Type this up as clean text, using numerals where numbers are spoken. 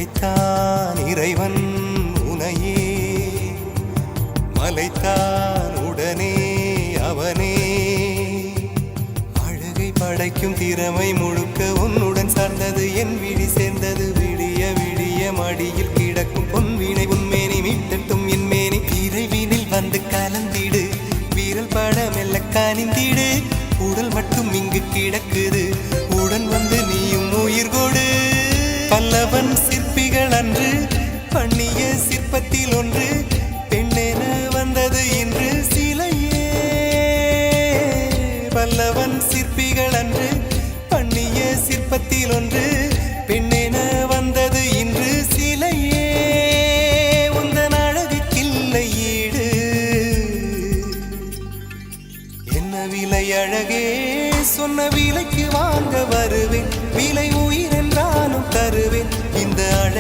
இறைவன் உனையே மலைத்தான் உடனே அவனே அழகை படைக்கும் திறமை முழுக்க உன்னுடன் சார்ந்தது என் விழி சேர்ந்தது விடிய விடிய மடியில் கிடக்கும் பொன்வினை உன்மேனி மீட்டட்டும் என் மேனி இறைவினில் வந்து கலந்திடு வீரல் பட மெல்ல காணிந்திடு உடல் மட்டும் இங்கு கிடக்குது உடன் வந்து நீயும் உயிர் கொடு பல்லவன் சிற்பிகள் அன்று பண்ணிய சிற்பத்தில் ஒன்று பெண்ணென வந்தது இன்று சிலையே பல்லவன் சிற்பிகள் அன்று பண்ணிய சிற்பத்தில் ஒன்று